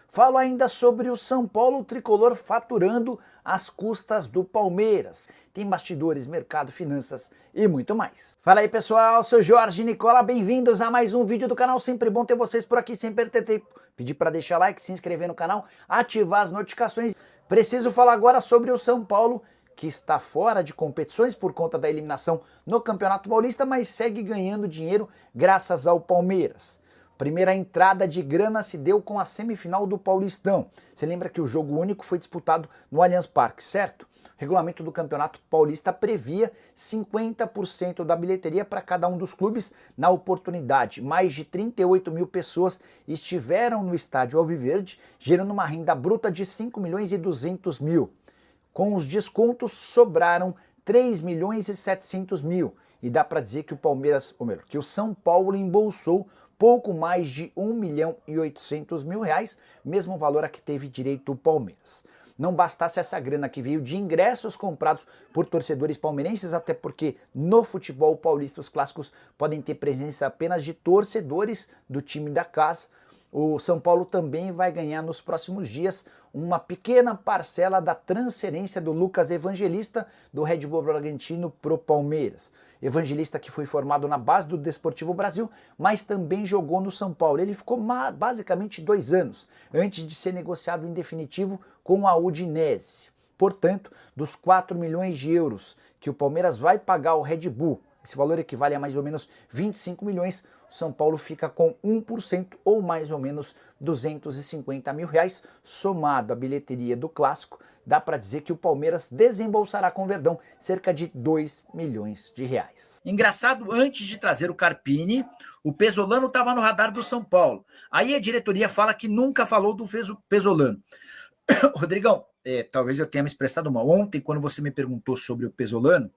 Falo ainda sobre o São Paulo tricolor faturando às custas do Palmeiras. Tem bastidores, mercado, finanças e muito mais. Fala aí pessoal, sou Jorge Nicola, bem-vindos a mais um vídeo do canal. Sempre bom ter vocês por aqui, sempre ter tempo. Pedir para deixar like, se inscrever no canal, ativar as notificações. Preciso falar agora sobre o São Paulo, que está fora de competições por conta da eliminação no Campeonato Paulista, mas segue ganhando dinheiro graças ao Palmeiras. Primeira entrada de grana se deu com a semifinal do Paulistão. Você lembra que o jogo único foi disputado no Allianz Parque, certo? O regulamento do Campeonato Paulista previa 50% da bilheteria para cada um dos clubes na oportunidade. Mais de 38 mil pessoas estiveram no estádio Alviverde, gerando uma renda bruta de 5 milhões e 200 mil. Com os descontos sobraram 3 milhões e 700 mil. E dá para dizer que o Palmeiras, ou melhor, que o São Paulo embolsou pouco mais de 1 milhão e 800 mil reais, mesmo valor a que teve direito o Palmeiras. Não bastasse essa grana que veio de ingressos comprados por torcedores palmeirenses, até porque no futebol paulista os clássicos podem ter presença apenas de torcedores do time da casa. O São Paulo também vai ganhar nos próximos dias uma pequena parcela da transferência do Lucas Evangelista do Red Bull Bragantino para o Palmeiras. Evangelista que foi formado na base do Desportivo Brasil, mas também jogou no São Paulo. Ele ficou basicamente 2 anos antes de ser negociado em definitivo com a Udinese. Portanto, dos 4 milhões de euros que o Palmeiras vai pagar ao Red Bull, esse valor equivale a mais ou menos 25 milhões, o São Paulo fica com 1% ou mais ou menos 250 mil reais, somado à bilheteria do clássico, dá para dizer que o Palmeiras desembolsará com Verdão cerca de 2 milhões de reais. Engraçado, antes de trazer o Carpini, o Pesolano estava no radar do São Paulo. Aí a diretoria fala que nunca falou do Pesolano. Rodrigão, talvez eu tenha me expressado mal. Ontem, quando você me perguntou sobre o Pesolano,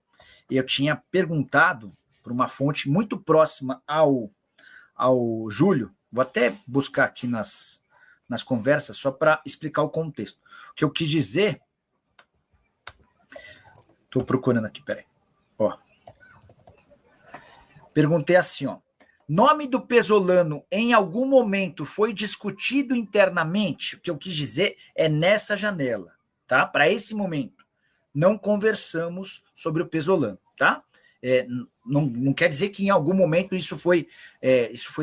eu tinha perguntado por uma fonte muito próxima ao Júlio, vou até buscar aqui nas conversas só para explicar o contexto. O que eu quis dizer, estou procurando aqui, peraí. Ó. Perguntei assim, ó. Nome do Pesolano em algum momento foi discutido internamente? O que eu quis dizer é nessa janela, tá? Para esse momento, não conversamos sobre o Pesolano, tá? Não quer dizer que em algum momento isso foi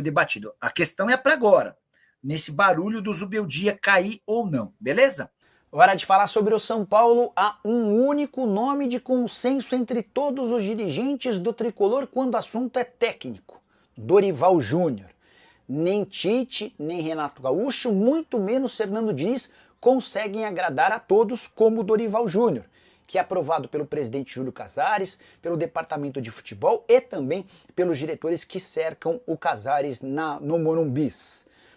debatido. A questão é para agora, nesse barulho do Zubeldia cair ou não, beleza? Hora de falar sobre o São Paulo. Há um único nome de consenso entre todos os dirigentes do tricolor quando o assunto é técnico: Dorival Júnior. Nem Tite, nem Renato Gaúcho, muito menos Fernando Diniz conseguem agradar a todos como Dorival Júnior, que é aprovado pelo presidente Júlio Casares, pelo departamento de futebol e também pelos diretores que cercam o Casares no Morumbi.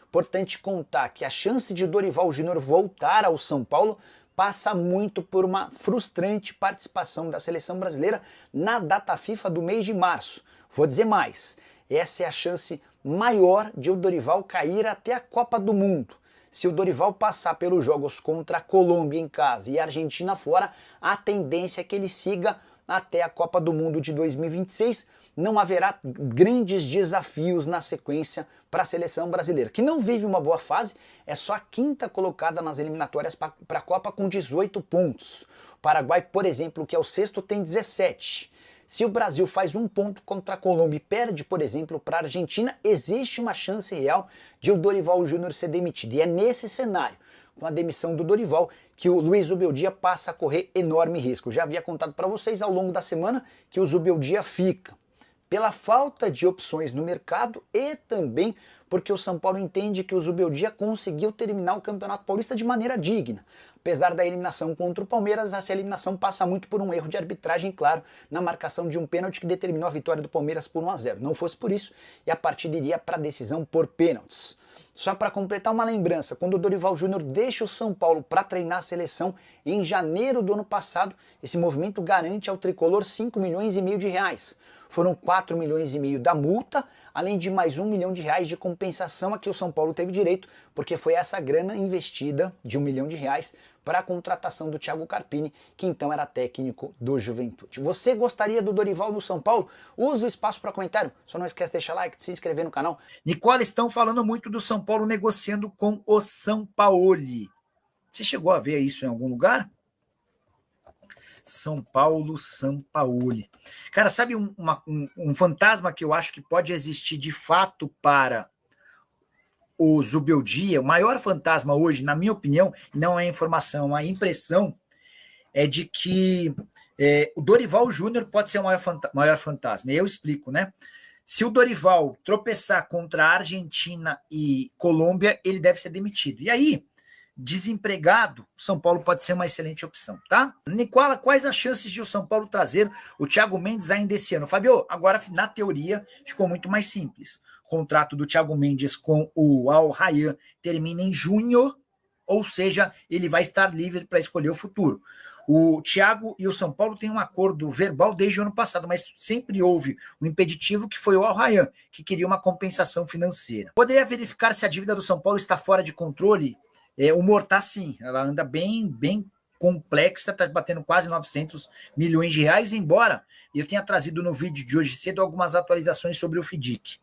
Importante contar que a chance de Dorival Júnior voltar ao São Paulo passa muito por uma frustrante participação da seleção brasileira na data FIFA do mês de março. Vou dizer mais, essa é a chance maior de o Dorival cair até a Copa do Mundo. Se o Dorival passar pelos jogos contra a Colômbia em casa e a Argentina fora, a tendência é que ele siga até a Copa do Mundo de 2026. Não haverá grandes desafios na sequência para a seleção brasileira, que não vive uma boa fase, é só a 5ª colocada nas eliminatórias para a Copa com 18 pontos. O Paraguai, por exemplo, que é o 6º, tem 17. Se o Brasil faz 1 ponto contra a Colômbia e perde, por exemplo, para a Argentina, existe uma chance real de o Dorival Júnior ser demitido. E é nesse cenário, com a demissão do Dorival, que o Luiz Zubeldia passa a correr enorme risco. Já havia contado para vocês ao longo da semana que o Zubeldia fica pela falta de opções no mercado e também porque o São Paulo entende que o Zubeldia conseguiu terminar o Campeonato Paulista de maneira digna. Apesar da eliminação contra o Palmeiras, essa eliminação passa muito por um erro de arbitragem, claro, na marcação de um pênalti que determinou a vitória do Palmeiras por 1-0. Não fosse por isso, e a partida iria para a decisão por pênaltis. Só para completar uma lembrança, quando o Dorival Júnior deixa o São Paulo para treinar a seleção em janeiro do ano passado, esse movimento garante ao tricolor 5 milhões e meio de reais. foram 4 milhões e meio da multa, além de mais R$ 1 milhão de compensação a que o São Paulo teve direito, porque foi essa grana investida de R$ 1 milhão para a contratação do Thiago Carpini, que então era técnico do Juventude. Você gostaria do Dorival no São Paulo? Usa o espaço para comentário, só não esquece de deixar like, de se inscrever no canal. Nicola, estão falando muito do São Paulo negociando com o Sampaoli. Você chegou a ver isso em algum lugar? São Paulo, Sampaoli. Cara, sabe um fantasma que eu acho que pode existir de fato para o Zubeldia? O maior fantasma hoje, na minha opinião, não é informação, é uma impressão, é de que o Dorival Júnior pode ser o maior fantasma. E eu explico, né? Se o Dorival tropeçar contra a Argentina e Colômbia, ele deve ser demitido. E aí, desempregado, São Paulo pode ser uma excelente opção, tá? Nicola, quais as chances de o São Paulo trazer o Thiago Mendes ainda esse ano? Fabio, agora na teoria ficou muito mais simples. O contrato do Thiago Mendes com o Al Rayyan termina em junho, ou seja, ele vai estar livre para escolher o futuro. O Thiago e o São Paulo têm um acordo verbal desde o ano passado, mas sempre houve um impeditivo que foi o Al Rayyan, que queria uma compensação financeira. Poderia verificar se a dívida do São Paulo está fora de controle? O humor tá sim, ela anda bem complexa, está batendo quase 900 milhões de reais, embora eu tenha trazido no vídeo de hoje cedo algumas atualizações sobre o FIDIC.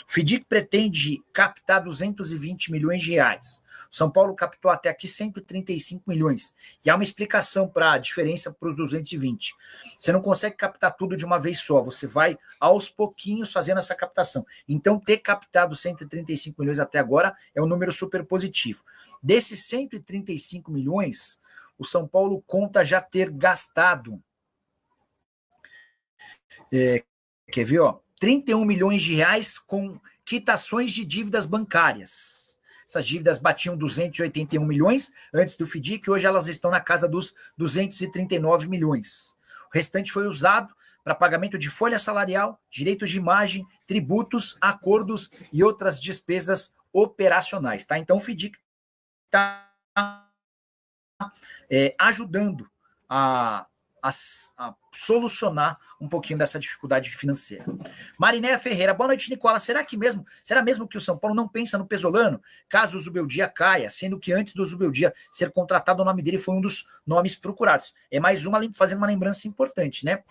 O FIDIC pretende captar 220 milhões de reais. O São Paulo captou até aqui 135 milhões. E há uma explicação para a diferença para os 220. Você não consegue captar tudo de uma vez só, você vai aos pouquinhos fazendo essa captação. Então, ter captado 135 milhões até agora é um número super positivo. Desses 135 milhões, o São Paulo conta já ter gastado, quer ver, ó, 31 milhões de reais com quitações de dívidas bancárias. Essas dívidas batiam 281 milhões antes do FIDIC, hoje elas estão na casa dos 239 milhões. O restante foi usado para pagamento de folha salarial, direitos de imagem, tributos, acordos e outras despesas operacionais, tá? Então o FIDIC está ajudando a solucionar um pouquinho dessa dificuldade financeira. Marinéia Ferreira, boa noite, Nicola. Será mesmo que o São Paulo não pensa no Pesolano, caso o Zubeldia caia, sendo que antes do Zubeldia ser contratado, o nome dele foi um dos nomes procurados? É mais uma, fazendo uma lembrança importante, né?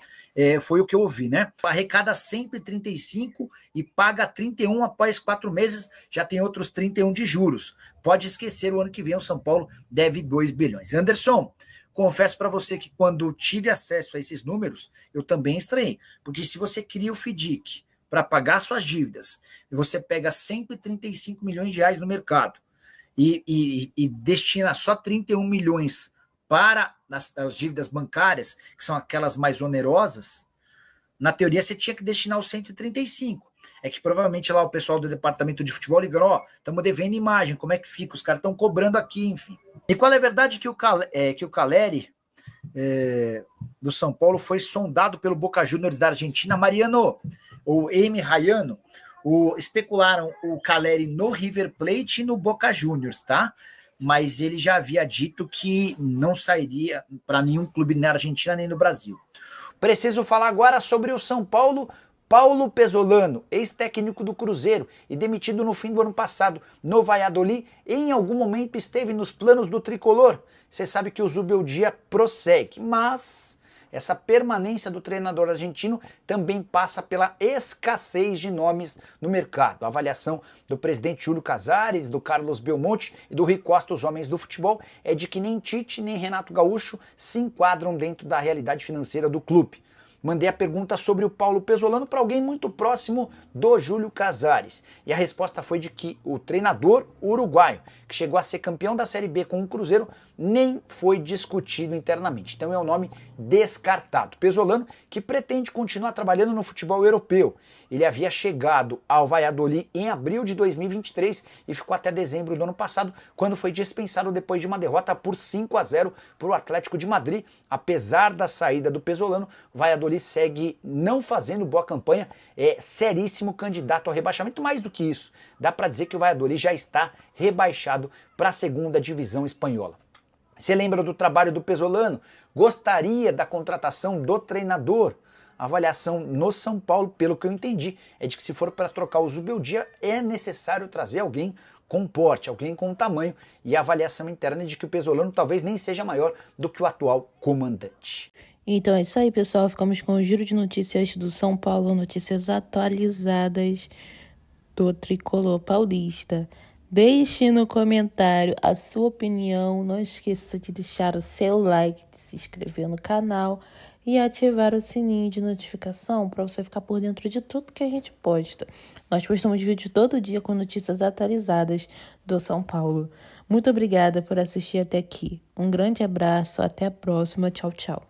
Foi o que eu ouvi, né? Arrecada sempre 35 e paga 31 após 4 meses, já tem outros 31 de juros. Pode esquecer, o ano que vem o São Paulo deve 2 bilhões. Anderson, confesso para você que quando tive acesso a esses números, eu também estranhei. Porque se você cria o FIDIC para pagar suas dívidas, e você pega 135 milhões de reais no mercado e destina só 31 milhões para as dívidas bancárias, que são aquelas mais onerosas, na teoria você tinha que destinar os 135. É que provavelmente lá o pessoal do departamento de futebol ligou, ó, estamos devendo imagem, como é que fica? Os caras estão cobrando aqui, enfim. E qual é a verdade que o Caleri do São Paulo foi sondado pelo Boca Juniors da Argentina? Mariano, ou Amy Rayano, especularam o Caleri no River Plate e no Boca Juniors, tá? Mas ele já havia dito que não sairia para nenhum clube na Argentina nem no Brasil. Preciso falar agora sobre o São Paulo. Paulo Pesolano, ex-técnico do Cruzeiro e demitido no fim do ano passado no Valladolid, em algum momento esteve nos planos do tricolor. Você sabe que o Zubeldia prossegue, mas essa permanência do treinador argentino também passa pela escassez de nomes no mercado. A avaliação do presidente Júlio Casares, do Carlos Belmonte e do Rui Costa, os homens do futebol, é de que nem Tite nem Renato Gaúcho se enquadram dentro da realidade financeira do clube. Mandei a pergunta sobre o Paulo Pesolano para alguém muito próximo do Júlio Casares. E a resposta foi de que o treinador uruguaio, que chegou a ser campeão da Série B com o Cruzeiro, nem foi discutido internamente. Então é um nome descartado. Pesolano, que pretende continuar trabalhando no futebol europeu. Ele havia chegado ao Valladolid em abril de 2023 e ficou até dezembro do ano passado, quando foi dispensado depois de uma derrota por 5-0 para o Atlético de Madrid. Apesar da saída do Pesolano, o Valladolid segue não fazendo boa campanha, é seríssimo candidato ao rebaixamento. Mais do que isso, dá para dizer que o Valladolid já está rebaixado para a segunda divisão espanhola. Você lembra do trabalho do Pesolano? Gostaria da contratação do treinador? A avaliação no São Paulo, pelo que eu entendi, é de que se for para trocar o Zubeldia, é necessário trazer alguém com porte, alguém com tamanho, e a avaliação interna é de que o Pesolano talvez nem seja maior do que o atual comandante. Então é isso aí, pessoal. Ficamos com o giro de notícias do São Paulo, notícias atualizadas do Tricolor Paulista. Deixe no comentário a sua opinião. Não esqueça de deixar o seu like, de se inscrever no canal e ativar o sininho de notificação para você ficar por dentro de tudo que a gente posta. Nós postamos vídeo todo dia com notícias atualizadas do São Paulo. Muito obrigada por assistir até aqui. Um grande abraço, até a próxima. Tchau, tchau.